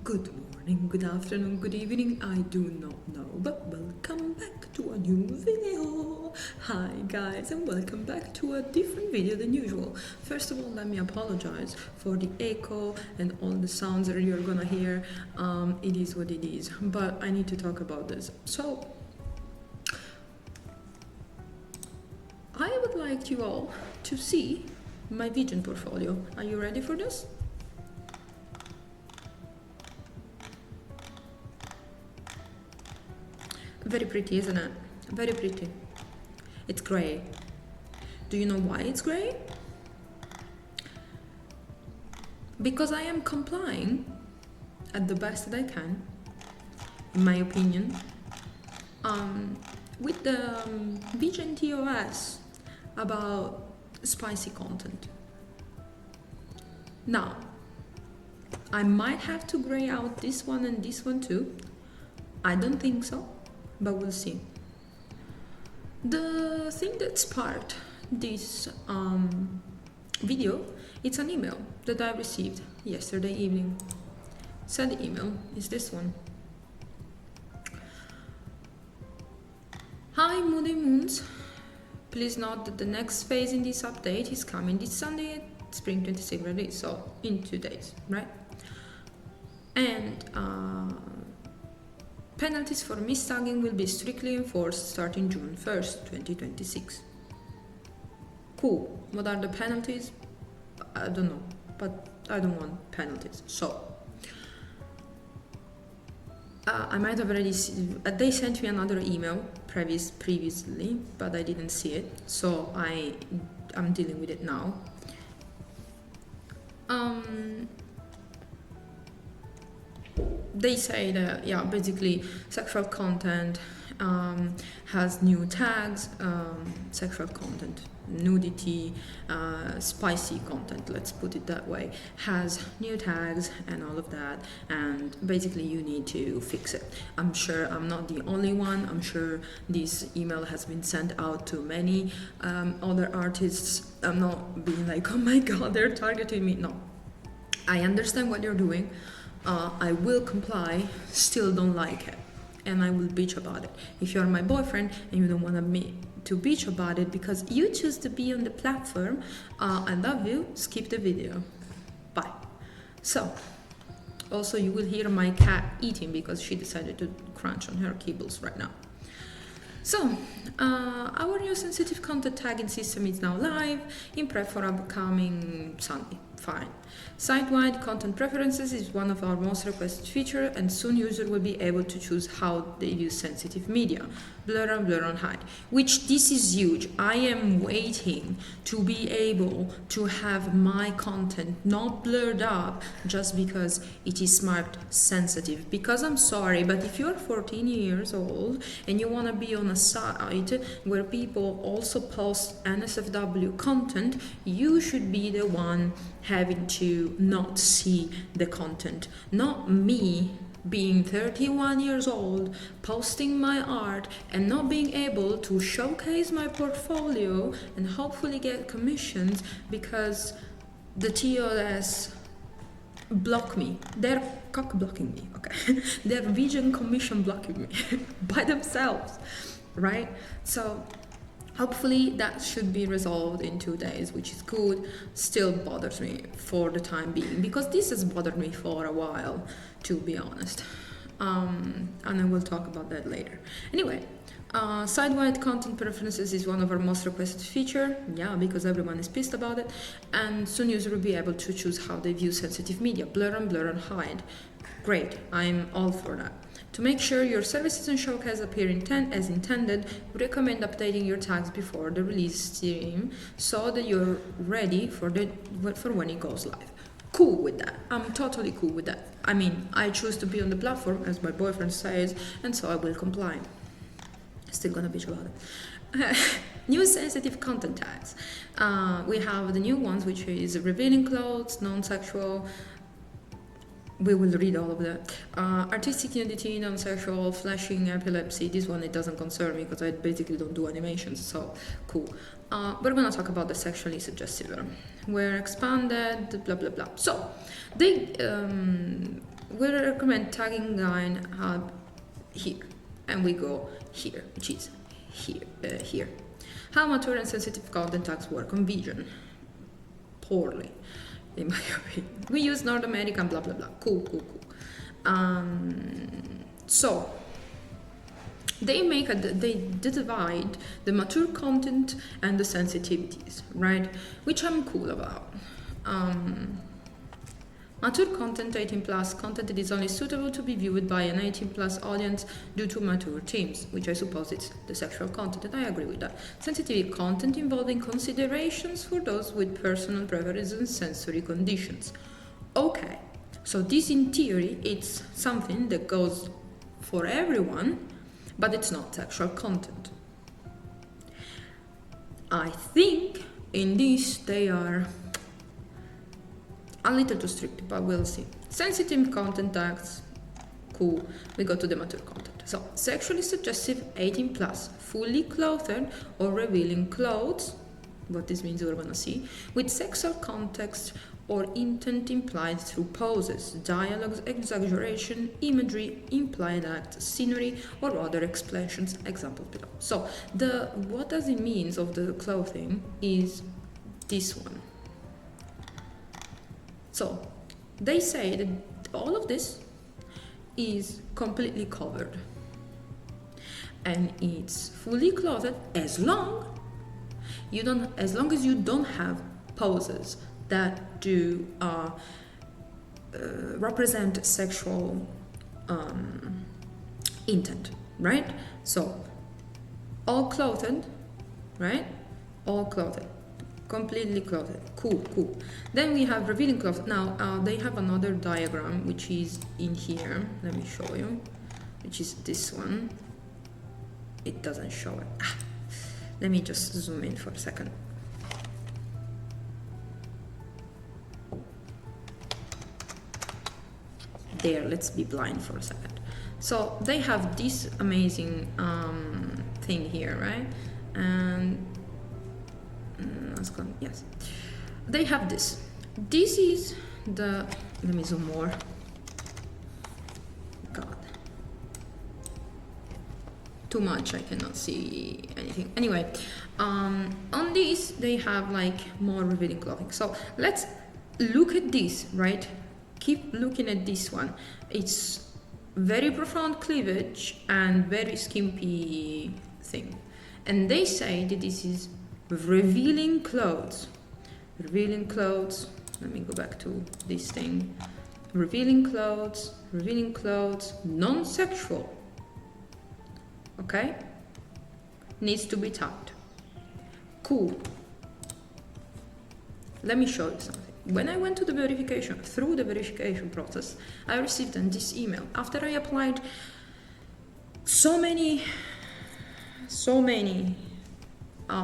Good morning, good afternoon, good evening, I do not know, but welcome back to a new video. Hi guys, and welcome back to a different video than usual. First of all, let me apologize for the echo and all the sounds that you're gonna hear. It is what it is, but I need to talk about this. So I would like you all to see my VGen portfolio. Are you ready for this? Very pretty, isn't it? Very pretty. It's grey. Do you know why it's grey? Because I am complying at the best that I can, in my opinion, with the VGen TOS about spicy content. Now, I might have to grey out this one and this one too. I don't think so, but we'll see. The thing that sparked this video, it's an email that I received yesterday evening. Said email is this one. Hi Moody Moons, please note that the next phase in this update is coming this Sunday at Spring 26 release, so in 2 days, right? And penalties for mistagging will be strictly enforced starting June 1st, 2026. Cool. What are the penalties? I don't know, but I don't want penalties. So, I might have already seen, they sent me another email previously, but I didn't see it, so I'm dealing with it now. They say that, yeah, basically sexual content has new tags, sexual content, nudity, spicy content, let's put it that way, has new tags and all of that, and basically you need to fix it. I'm sure I'm not the only one. I'm sure this email has been sent out to many other artists. I'm not being like, oh my god, they're targeting me. No, I understand what you're doing. I will comply, still don't like it, and I will bitch about it. If you're my boyfriend and you don't want me to bitch about it because you choose to be on the platform, I love you, skip the video. Bye. So, also you will hear my cat eating because she decided to crunch on her kibbles right now. So, our new sensitive content tagging system is now live in prep for upcoming Sunday. Fine. Site-wide content preferences is one of our most requested features, and soon users will be able to choose how they use sensitive media, blur and hide, which this is huge. I am waiting to be able to have my content not blurred up just because it is marked sensitive. Because I'm sorry, but if you're 14 years old and you want to be on a site where people also post NSFW content, you should be the one having to not see the content, not me being 31 years old, posting my art and not being able to showcase my portfolio and hopefully get commissions because the TOS block me. They're cock blocking me, okay? They're VGen commission blocking me by themselves, right? So hopefully that should be resolved in 2 days, which is good. Still bothers me for the time being, because this has bothered me for a while, to be honest. And I will talk about that later. Anyway, site-wide content preferences is one of our most requested feature. Yeah, because everyone is pissed about it. And soon users will be able to choose how they view sensitive media, blur and hide. Great, I'm all for that. To make sure your services and showcase appear as intended, we recommend updating your tags before the release stream so that you're ready for when it goes live. Cool with that. I'm totally cool with that. I mean, I choose to be on the platform, as my boyfriend says, and so I will comply. Still gonna bitch about it. New sensitive content tags. We have the new ones, which is revealing clothes, non-sexual. We will read all of that. Artistic nudity, non-sexual, flashing, epilepsy. This one, it doesn't concern me because I basically don't do animations, so cool. We're gonna talk about the sexually suggestive. We're expanded, blah blah blah. So they we recommend tagging line here, and we go here, which is here. How mature and sensitive content tags work on VGen? Poorly, in my opinion. We use North American, blah blah blah. Cool. So they divide the mature content and the sensitivities, right? Which I'm cool about. Mature content, 18 plus content that is only suitable to be viewed by an 18 plus audience due to mature themes, which I suppose it's the sexual content, and I agree with that. Sensitive content involving considerations for those with personal preferences and sensory conditions. Okay, so this in theory, it's something that goes for everyone, but it's not sexual content. I think in this they are a little too strict, but we'll see. Sensitive content tags, cool. We go to the mature content. So, sexually suggestive 18 plus, fully clothed or revealing clothes, what this means we're gonna see, with sexual context or intent implied through poses, dialogues, exaggeration, imagery, implied act, scenery, or other expressions, examples below. So, what does it mean of the clothing is this one. So, they say that all of this is completely covered. And it's fully clothed as long as you don't have poses that do represent sexual intent, right? So, all clothed, right? All clothed. Completely clothed. Cool. Then we have revealing clothes. Now they have another diagram which is in here. Let me show you. Which is this one. It doesn't show it. Let me just zoom in for a second. There, let's be blind for a second. So they have this amazing thing here, right? And yes, they have this. This is the, let me zoom more. God, too much, I cannot see anything. Anyway, on this they have like more revealing clothing. So let's look at this, right? Keep looking at this one. It's very profound cleavage and very skimpy thing. And they say that this is revealing clothes. Revealing clothes. Let me go back to this thing. Revealing clothes, non-sexual. Okay? Needs to be tagged. Cool. Let me show you something. When I went to through the verification process, I received this email. After I applied so many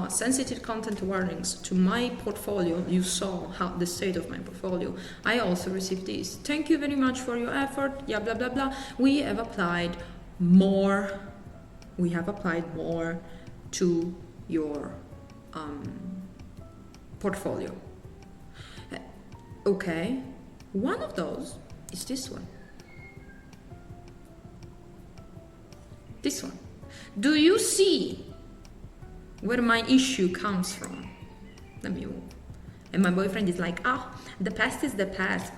sensitive content warnings to my portfolio, you saw how the state of my portfolio, I also received this. Thank you very much for your effort, yeah, blah, blah, blah. We have applied more to your portfolio. Okay, one of those is this one. This one. Do you see where my issue comes from? Let me move. And my boyfriend is like, the past is the past.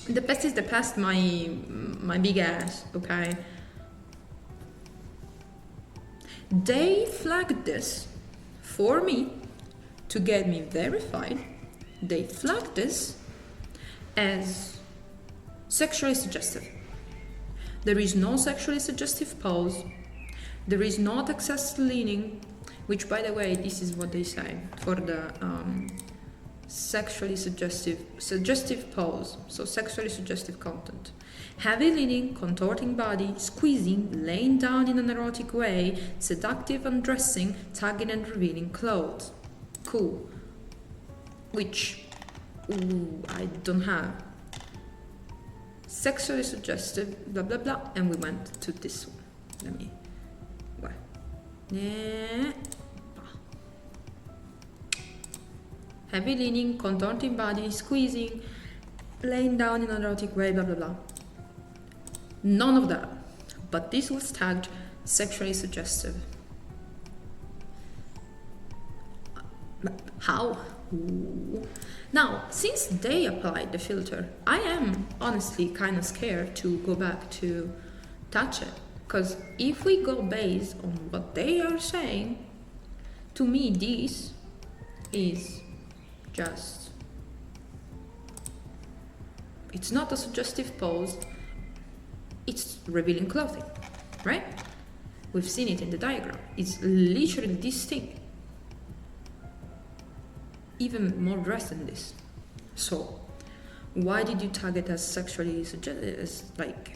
The past is the past, my big ass, okay? They flagged this for me to get me verified. They flagged this as sexually suggestive. There is no sexually suggestive pose. There is not excess leaning, which, by the way, this is what they say for the sexually suggestive pose, so sexually suggestive content. Heavy leaning, contorting body, squeezing, laying down in an erotic way, seductive undressing, tagging and revealing clothes. Cool. Which I don't have. Sexually suggestive, blah blah blah, and we went to this one. Let me. Yeah. Heavy leaning, contorting body, squeezing, laying down in an erotic way, blah blah blah. None of that. But this was tagged sexually suggestive. How? Ooh. Now, since they applied the filter, I am honestly kind of scared to go back to touch it. Because if we go based on what they are saying, to me this is just, it's not a suggestive pose, it's revealing clothing, right? We've seen it in the diagram. It's literally this thing. Even more dressed than this. So, why did you tag it as sexually suggestive? It's like,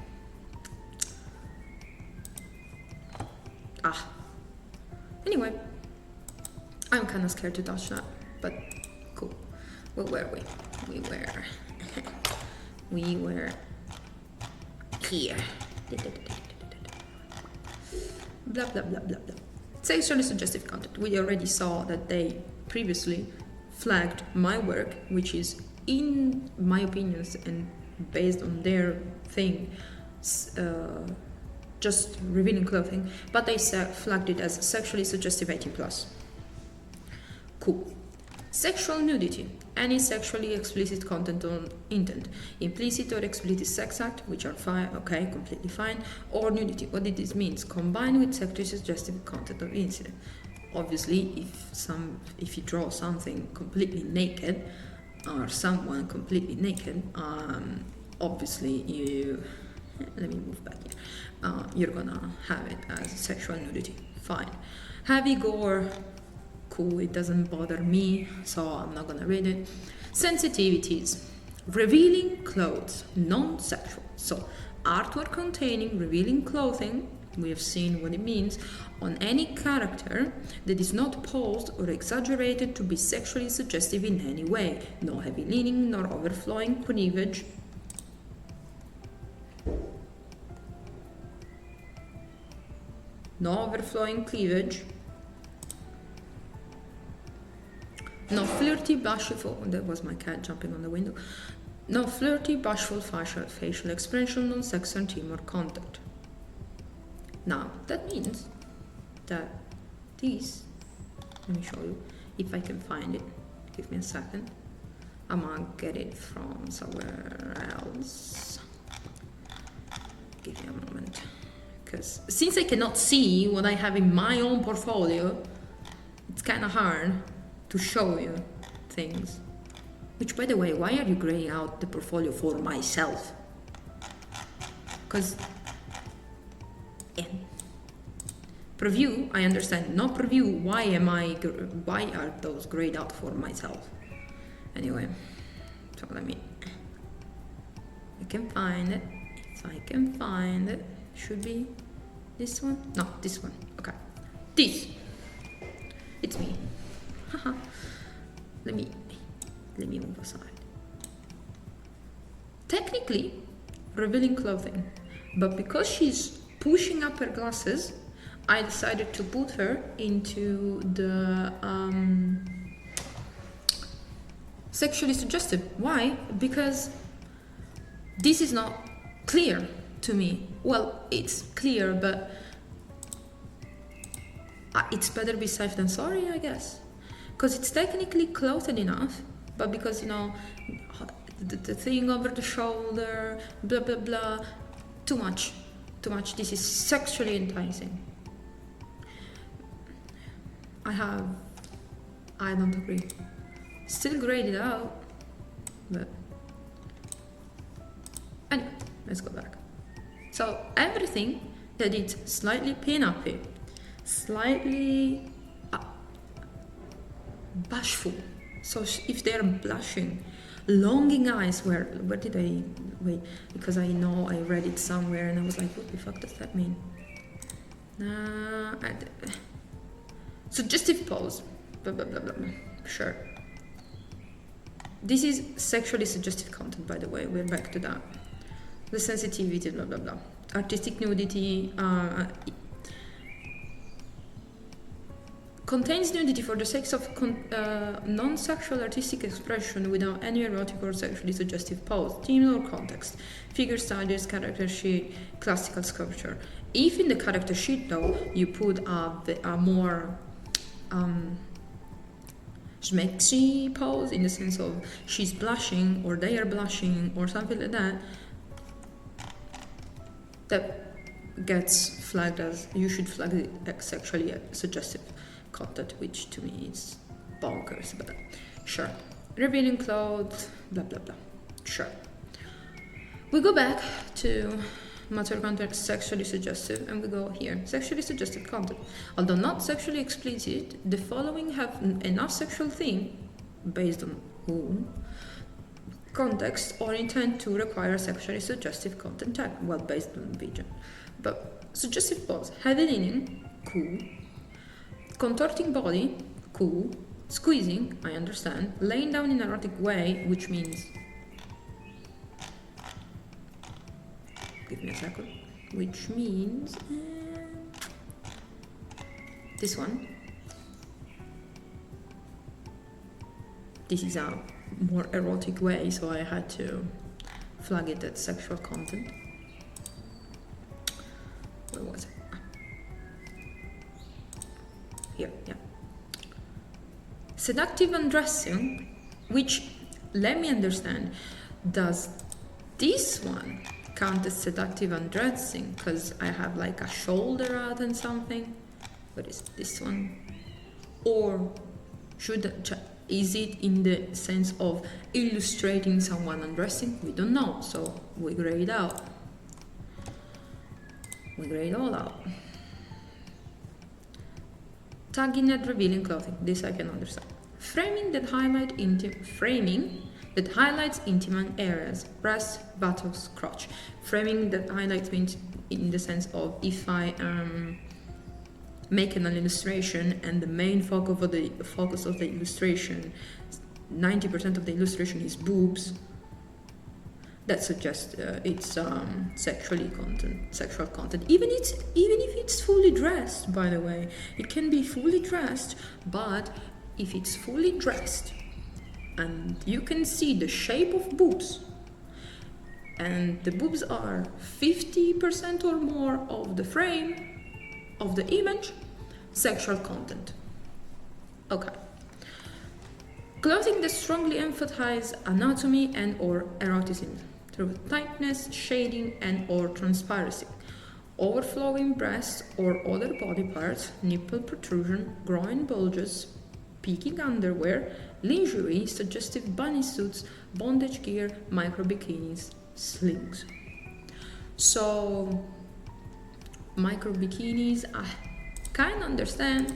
Anyway, I'm kind of scared to touch that, but cool. Where were we? We were here. Blah, blah, blah, blah, blah. Sexually suggestive content. We already saw that they previously flagged my work, which is, in my opinions and based on their thing, just revealing clothing, but they flagged it as sexually suggestive 18+. Cool. Sexual nudity. Any sexually explicit content on intent. Implicit or explicit sex act, which are fine, okay, completely fine. Or nudity. What did this mean? Combined with sexually suggestive content of incident. Obviously, if you draw something completely naked, or someone completely naked, obviously you, let me move back here, you're gonna have it as sexual nudity, fine. Heavy gore, cool, it doesn't bother me, so I'm not gonna read it. Sensitivities, revealing clothes, non-sexual, so artwork containing revealing clothing, we have seen what it means, on any character that is not posed or exaggerated to be sexually suggestive in any way. No heavy leaning nor overflowing cleavage. No overflowing cleavage. No flirty, bashful, that was my cat jumping on the window. No flirty, bashful facial expression, non-sex and team or contact. Now, that means that these, let me show you, if I can find it, give me a second. I'm gonna get it from somewhere else. Give me a moment. Because since I cannot see what I have in my own portfolio, it's kind of hard to show you things. Which, by the way, why are you graying out the portfolio for myself? Because preview, I understand. No preview, why are those grayed out for myself? Anyway, so let me, I can find it. If I can find it, should be this one? No, this one. Okay. This. It's me. Haha. Let me move aside. Technically, revealing clothing, but because she's pushing up her glasses, I decided to put her into the sexually suggestive. Why? Because this is not clear to me. Well, it's clear, but it's better be safe than sorry, I guess. Because it's technically clothed enough, but because, you know, the thing over the shoulder, blah, blah, blah, too much. This is sexually enticing. I don't agree. Still grayed it out, but anyway, let's go back. So everything that is slightly pin-uppy, slightly bashful. So if they're blushing, longing eyes, where did I, wait, because I know I read it somewhere and I was like, what the fuck does that mean? Suggestive pose, blah, blah, blah, blah, blah. Sure. This is sexually suggestive content, by the way, we're back to that. The sensitivity, blah, blah, blah. Artistic nudity, contains nudity for the sake of non-sexual artistic expression without any erotic or sexually suggestive pose, theme or context, figure studies, character sheet, classical sculpture. If in the character sheet though you put a more schmexy pose, in the sense of she's blushing or they are blushing or something like that, that gets flagged as, you should flag it as sexually suggestive content, which to me is bonkers, but sure. Revealing clothes, blah blah blah, sure. We go back to mature content, sexually suggestive, and we go here, sexually suggestive content. Although not sexually explicit, the following have enough sexual theme, based on who, context, or intent to require sexually suggestive content tag, well, based on VGen. But suggestive pose, heavy leaning, cool. Contorting body, cool. Squeezing, I understand. Laying down in an erotic way, which means... Give me a second. Which means... this one. This is a more erotic way, so I had to flag it as sexual content. Where was it? Here, yeah. Seductive undressing, which, let me understand, does this one count as seductive undressing? Because I have like a shoulder out and something. What is this one? Or is it in the sense of illustrating someone undressing? We don't know, so we grade out. We grade all out. Tagging and revealing clothing, this I can understand. Framing that highlights intimate areas, breast, buttocks, crotch. Framing that highlights means in the sense of, if I make an illustration and the main focus of the illustration, 90% of the illustration is boobs, that suggests it's sexual content. Even if it's fully dressed, by the way, it can be fully dressed, but if it's fully dressed and you can see the shape of boobs, and the boobs are 50% or more of the frame of the image, sexual content. Okay. Clothing that strongly emphasize anatomy and or eroticism through tightness, shading, and or transparency. Overflowing breasts or other body parts, nipple protrusion, groin bulges, peaking underwear, lingerie, suggestive bunny suits, bondage gear, micro bikinis, slings. So, micro bikinis, I kind of understand,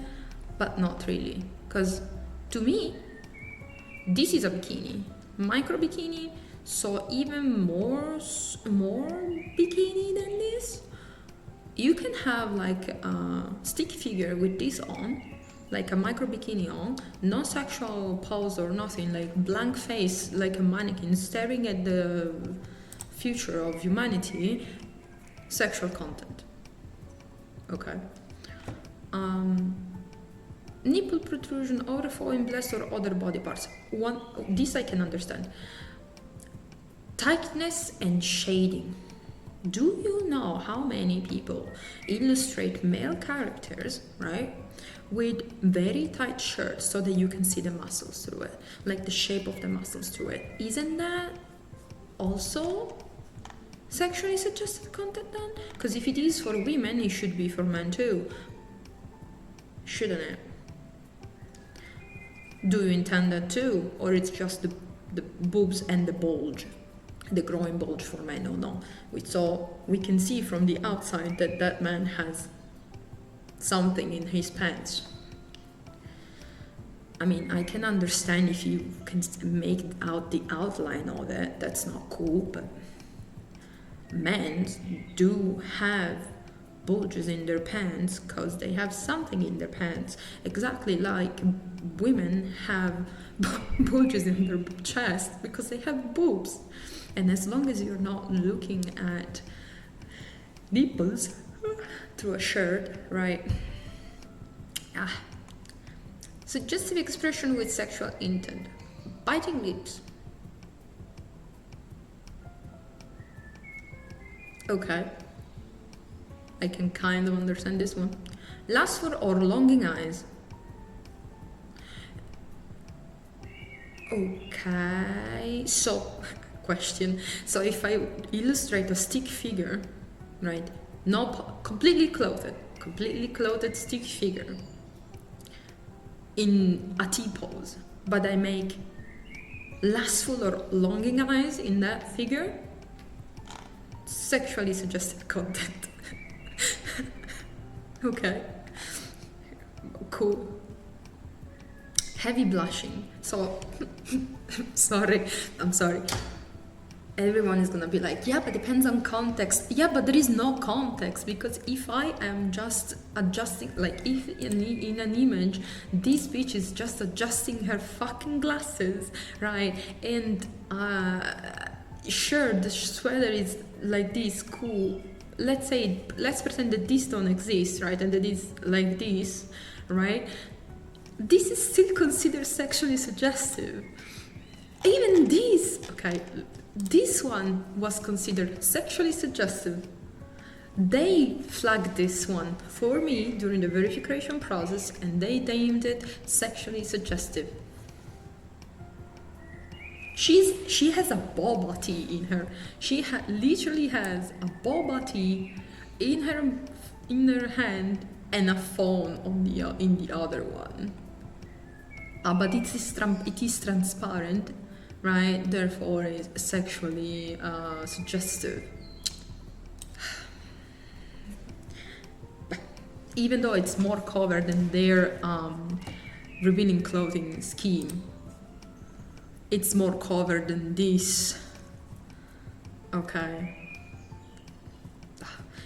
but not really. Because to me, this is a bikini. Micro bikini, so even more bikini than this. You can have like a stick figure with this on, like a micro bikini on, no sexual pose or nothing, like blank face, like a mannequin staring at the future of humanity, sexual content. Okay. Nipple protrusion, overflowing breast or other body parts. This I can understand. Tightness and shading. Do you know how many people illustrate male characters, right, with very tight shirts so that you can see the muscles through it, like the shape of the muscles through it? Isn't that also sexually suggestive content then? Because if it is for women, it should be for men too, shouldn't it? Do you intend that too, or it's just the boobs and the bulge, the groin bulge for men? No. So we can see from the outside that that man has something in his pants. I mean, I can understand if you can make out the outline of it, that's not cool, but men do have bulges in their pants because they have something in their pants, exactly like women have bulges in their chest because they have boobs. And as long as you're not looking at nipples through a shirt, right? Suggestive expression with sexual intent. Biting lips. Okay. I can kind of understand this one. Lustful or longing eyes. Okay, so question. So if I illustrate a stick figure, right? Completely clothed stick figure in a T-pose, but I make lustful or longing eyes in that figure, sexually suggestive content. Okay, cool. Heavy blushing. So, I'm sorry. Everyone is gonna be like, yeah, but depends on context. Yeah, but there is no context, because if I am just adjusting, like if in an image, this bitch is just adjusting her fucking glasses, right? And sure, the sweater is like this, cool. Let's pretend that this don't exist, right? And that is like this, right? This is still considered sexually suggestive. Even this, okay, this one was considered sexually suggestive. They flagged this one for me during the verification process, and they deemed it sexually suggestive. She has a boba tea in her. She literally has a boba tea in her hand and a phone in the other one. But it is transparent, right? Therefore, it's sexually suggestive. Even though it's more covered than their revealing clothing scheme, it's more covered than this. Okay.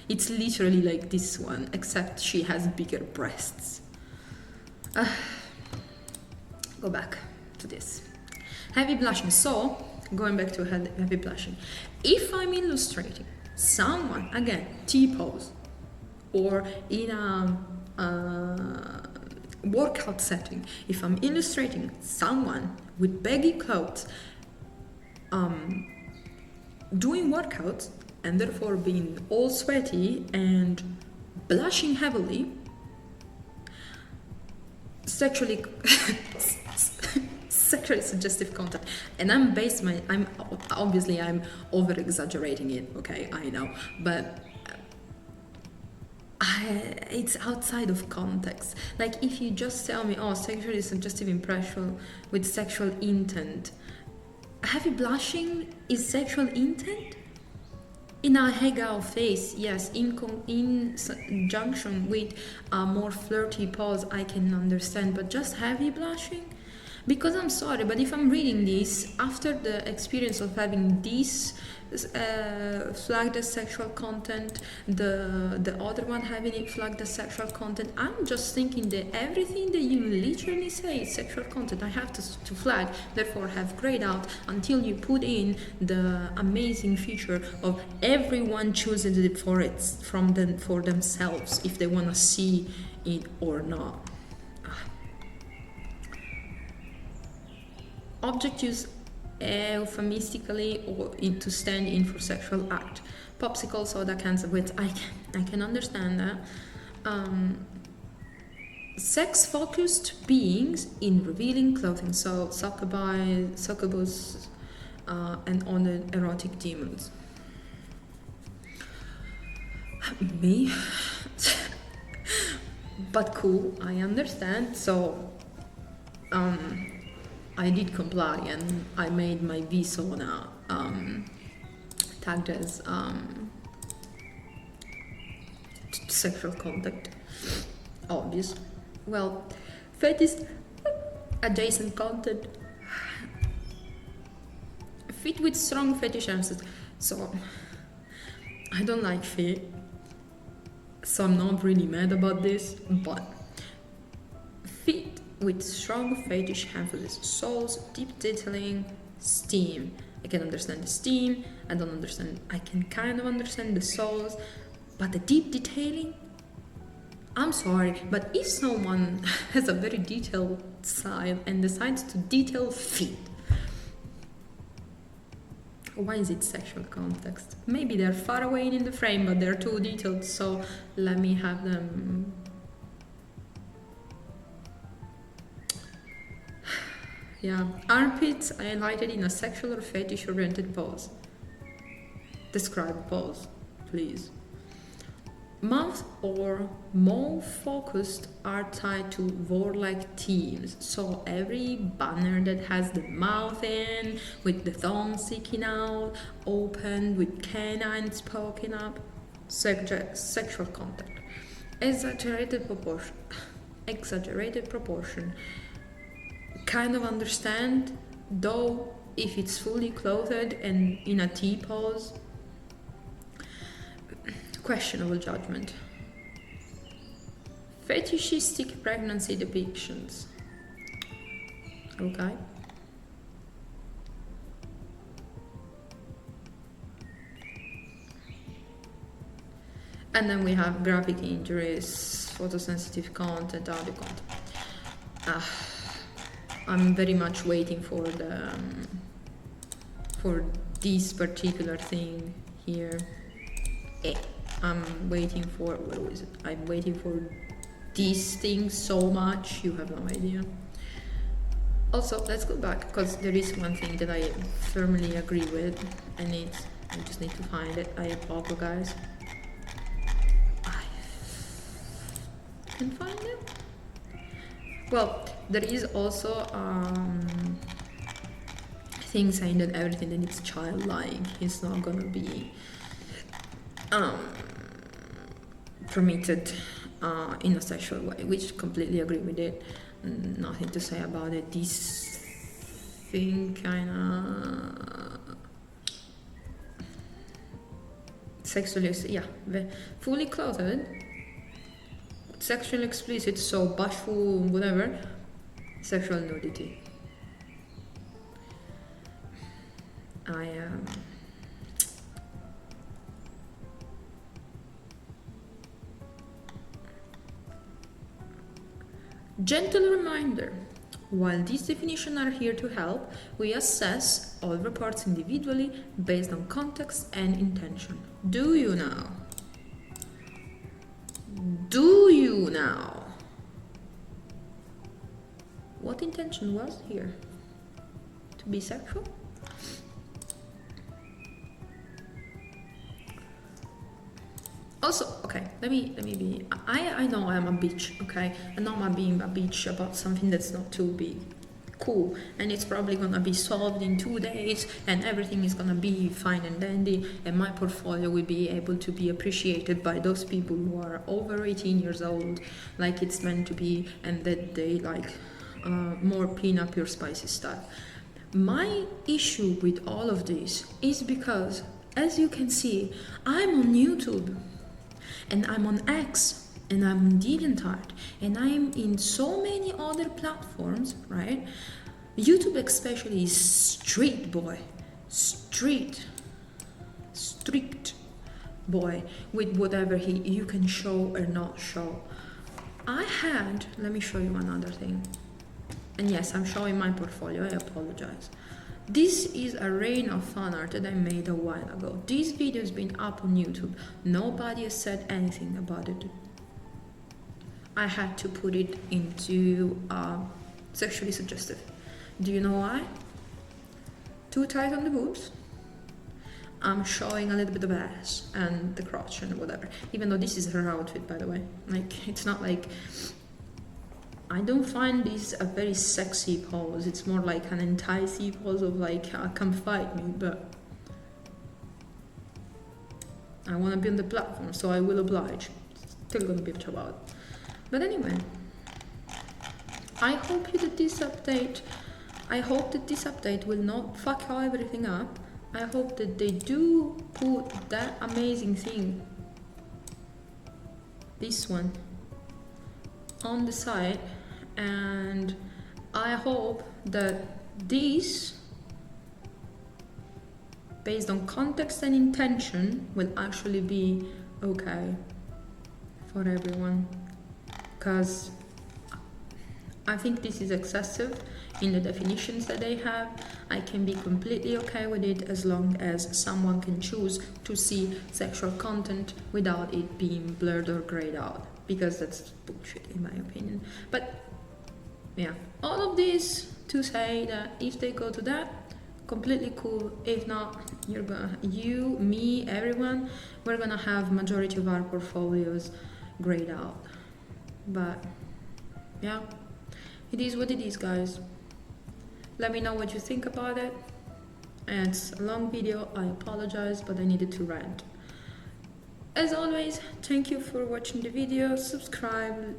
It's literally like this one, except she has bigger breasts. Go back to this. Heavy blushing. So, going back to heavy blushing. If I'm illustrating someone, again, T-pose, or in a workout setting, if I'm illustrating someone with baggy clothes doing workouts, and therefore being all sweaty and blushing heavily, sexually suggestive content. And I'm over exaggerating it, okay, I know, but it's outside of context. Like if you just tell me, oh, sexually suggestive impression with sexual intent, heavy blushing is sexual intent? In a hang-out face, yes, in conjunction with a more flirty pose, I can understand, but just heavy blushing? Because I'm sorry, but if I'm reading this, after the experience of having this flagged as sexual content, the other one having it flagged as sexual content, I'm just thinking that everything that you literally say is sexual content. I have to flag, therefore have grayed out until you put in the amazing feature of everyone choosing it for themselves if they want to see it or not. Object used euphemistically or to stand in for sexual act. Popsicle, soda cans of wit. I can understand that. Sex-focused beings in revealing clothing, so succubus, and other erotic demons. Me, but cool. I understand. So, I did comply and I made my VSona tagged as sexual contact. Obvious. Well, fetish adjacent content. Feet with strong fetish emphasis. So, I don't like feet, so I'm not really mad about this, but feet with strong fetish emphasis, soles, deep detailing, steam. I can understand the steam, I can kind of understand the soles, but the deep detailing, I'm sorry, but if someone has a very detailed style and decides to detail feet, why is it sexual context? Maybe they're far away in the frame, but they're too detailed, so let me have them. Yeah, armpits highlighted in a sexual or fetish-oriented pose. Describe pose, please. Mouth or more focused are tied to war-like themes. So every banner that has the mouth in, with the thumb sticking out, open with canines poking up, sexual content. Exaggerated proportion. Kind of understand, though if it's fully clothed and in a T pose, questionable judgment. Fetishistic pregnancy depictions. Okay. And then we have graphic injuries, photosensitive content, audio content. I'm very much waiting for this particular thing here. I'm waiting for, where is it? I'm waiting for this thing so much, you have no idea. Also, let's go back, because there is one thing that I firmly agree with, and I just need to find it. I apologize. I can find it. Well, there is also thing saying that everything that is childlike is not gonna be permitted in a sexual way, which completely agree with it. Nothing to say about it. This thing kinda sexually, yeah, fully clothed, sexually explicit, so bashful, whatever, sexual nudity. Gentle reminder, while these definitions are here to help, we assess all reports individually based on context and intention. Do you now? Do you now? What intention was here? To be sexual? Also, okay, let me be, I know I'm a bitch, okay? I know I'm being a bitch about something that's not too big. Cool, and it's probably gonna be solved in 2 days, and everything is gonna be fine and dandy, and my portfolio will be able to be appreciated by those people who are over 18 years old, like it's meant to be, and that they like more peanut pure spicy stuff. My issue with all of this is because, as you can see, I'm on YouTube, and I'm on X, and I'm on DeviantArt, and I'm in so many other platforms, right? YouTube especially is strict boy with whatever you can show or not show. Let me show you another thing. And yes, I'm showing my portfolio, I apologize. This is a rain of fan art that I made a while ago. This video has been up on YouTube. Nobody has said anything about it. I had to put it into sexually suggestive. Do you know why? Too tight on the boobs. I'm showing a little bit of ass and the crotch and whatever. Even though this is her outfit, by the way. Like, it's not like... I don't find this a very sexy pose. It's more like an enticing pose of like, come fight me, but I want to be on the platform, so I will oblige. Still gonna bitch about it. But anyway, I hope that this update will not fuck everything up. I hope that they do put that amazing thing, this one, on the side. And I hope that this, based on context and intention, will actually be okay for everyone. because I think this is excessive in the definitions that they have. I can be completely okay with it as long as someone can choose to see sexual content without it being blurred or grayed out, because that's bullshit in my opinion. But yeah, all of this to say that if they go to that, completely cool. If not, you, me, everyone, we're gonna have majority of our portfolios grayed out. But yeah, it is what it is, guys. Let me know what you think about it. And it's a long video, I apologize, but I needed to rant. As always, thank you for watching the video. Subscribe,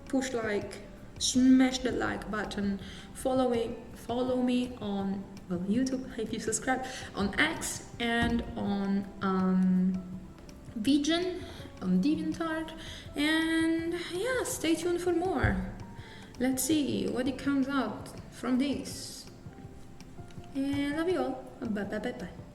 push like, smash the like button, follow me on, well, YouTube if you subscribe, on X and on VGen, on DeviantArt, and yeah, stay tuned for more. Let's see what it comes out from this. And love you all. Bye bye bye bye.